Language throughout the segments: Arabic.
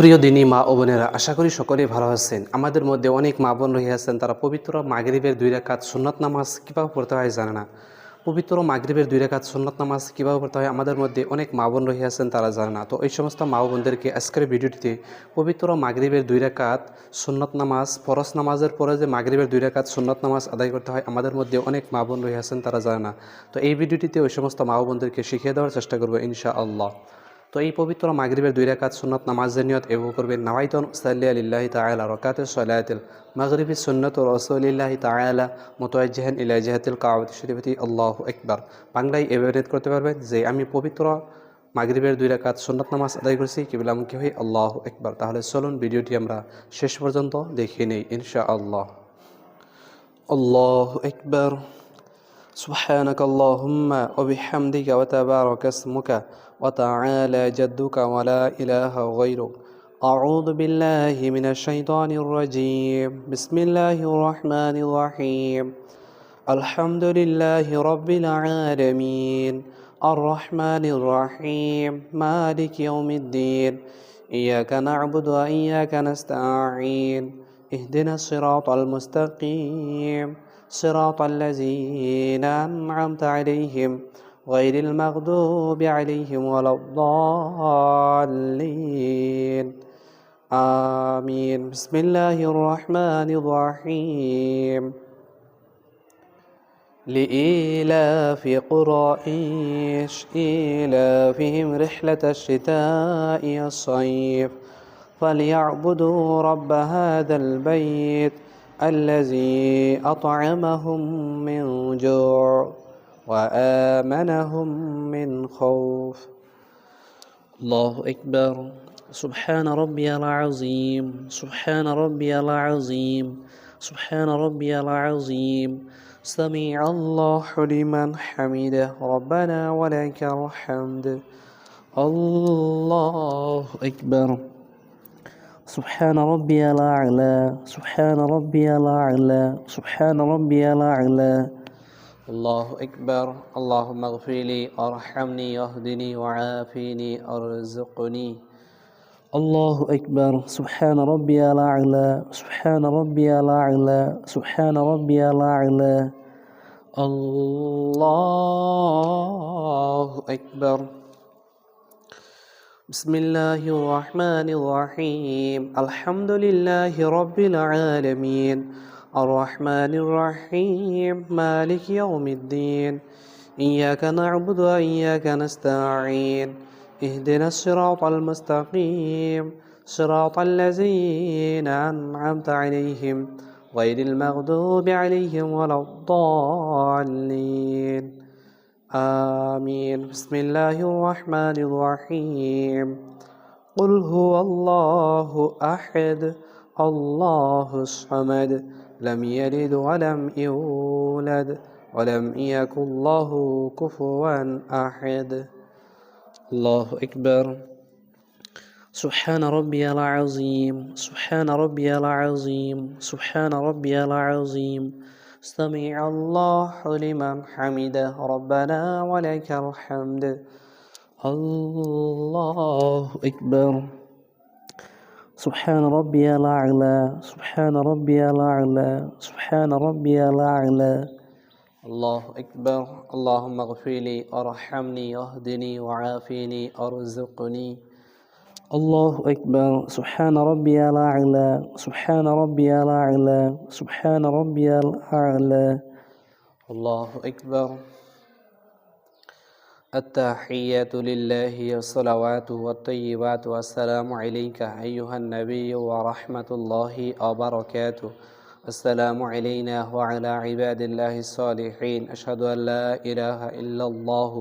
প্রিয় দিনী মা ও বোনেরা, আশা করি সকলেই ভালো আছেন। আমাদের মধ্যে অনেক মা বোন রহিয়াছেন, তারা পবিত্র মাগরিবের 2 রাকাত সুন্নত নামাজ কীভাবে পড়তে হয় জানে না। পবিত্র মাগরিবের 2 রাকাত সুন্নত নামাজ কীভাবে পড়তে হয় আমাদের মধ্যে অনেক মা বোন রহিয়াছেন, তারা জানে না। তো এই সমস্ত মা বোনদেরকে আজকের ভিডিওটিতে পবিত্র মাগরিবের 2 রাকাত সুন্নত নামাজ, ফরজ নামাজের পরে যে মাগরিবের 2 রাকাত সুন্নত নামাজ আদায় করতে হয় আমাদের মধ্যে অনেক মা বোন রহিয়াছেন, তারা জানে না। তো এই ভিডিওটিতে ওই সমস্ত মা বোনদেরকে শিখিয়ে দেওয়ার চেষ্টা করবো ইনশাআল্লাহ। তো এই পবিত্র মাগরিবের 2 রাকাত সুন্নত নামাজের নিয়ত এভাবে করবেন: নাওয়াইতু উসাল্লি লিল্লাহি তাআলা রাকাতাস সালাতিল মাগরিবি সুন্নাতু রাসূলিল্লাহি তাআলা মুতাওয়াজ্জিহান ইলা জিহাতিল কাবাতি শরীফাতি আল্লাহু আকবার। বাংলায় এভাবে নিয়ত করতে পারবেন যে আমি পবিত্র মাগরিবের 2 রাকাত সুন্নত নামাজ আদায় করছি, কিবলামুখী হয়ে আল্লাহু আকবার। তাহলে চলুন ভিডিওটি আমরা শেষ পর্যন্ত দেখে নেই ইনশাআল্লাহ। আল্লাহু আকবার। سبحانك اللهم وبحمدك وتبارك اسمك وتعالى جدك ولا إله غيرك. أعوذ بالله من الشيطان الرجيم. بسم الله الرحمن الرحيم. الحمد لله رب العالمين الرحمن الرحيم مالك يوم الدين. إياك نعبد وإياك نستعين. اهدنا الصراط المستقيم صراط الذين أنعمت عليهم غير المغضوب عليهم ولا الضالين آمين. بسم الله الرحمن الرحيم. لإيلاف قريش إيلافهم رحلة الشتاء والصيف فليعبدوا رب هذا البيت الذي أطعمهم من جوع وآمنهم من خوف. الله أكبر. سبحان ربي العظيم سبحان ربي العظيم سبحان ربي العظيم. سمع الله لمن حمده ربنا ولك الحمد. الله أكبر. سبحان ربي الأعلى سبحان ربي الأعلى سبحان ربي الأعلى. الله أكبر. اللهم اغفر لي وارحمني واهدني وعافني ارزقني. الله أكبر. سبحان ربي الأعلى سبحان ربي الأعلى سبحان ربي الأعلى. الله أكبر. بسم الله الرحمن الرحيم. الحمد لله رب العالمين الرحمن الرحيم مالك يوم الدين. إياك نعبد وإياك نستعين. اهدنا الصراط المستقيم صراط الذين أنعمت عليهم غير المغضوب عليهم ولا الضالين آمين. بسم الله الرحمن الرحيم. قل هو الله أحد الله الصمد لم يلد ولم يولد ولم يكن له كفوا أحد. الله أكبر. سبحان ربي العظيم سبحان ربي العظيم سبحان ربي العظيم. سمع الله لمن حمده ربنا ولك الحمد. الله أكبر. سبحان ربي الأعلى سبحان ربي الأعلى سبحان ربي الأعلى. الله أكبر. اللهم اغفر لي وارحمني واهدني وعافني ارزقني. الله أكبر. سبحان ربي الأعلى سبحان ربي الأعلى سبحان ربي الأعلى. الله أكبر. التحيات لله والصلوات والطيبات والسلام عليك أيها النبي ورحمة الله وبركاته. السلام علينا وعلى عباد الله الصالحين. أشهد أن لا إله إلا الله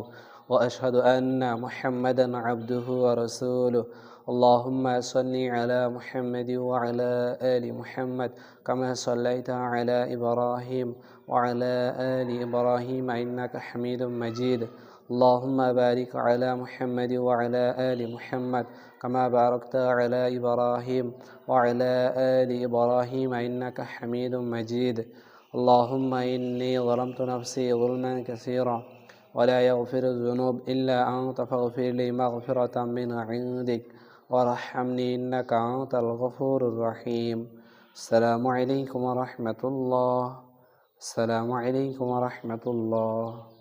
وأشهد أن محمدا عبده ورسوله. اللهم صل على محمد وعلى آل محمد كما صليت على إبراهيم وعلى آل إبراهيم إنك حميد مجيد. اللهم بارك على محمد وعلى آل محمد كما باركت على إبراهيم وعلى آل إبراهيم إنك حميد مجيد. اللهم إني ظلمت نفسي ظلما كثيرا ولا يغفر الذنوب إلا أنت فاغفر لي مغفرة من عندك وارحمني إنك أنت الغفور الرحيم. السلام عليكم ورحمة الله. السلام عليكم ورحمة الله.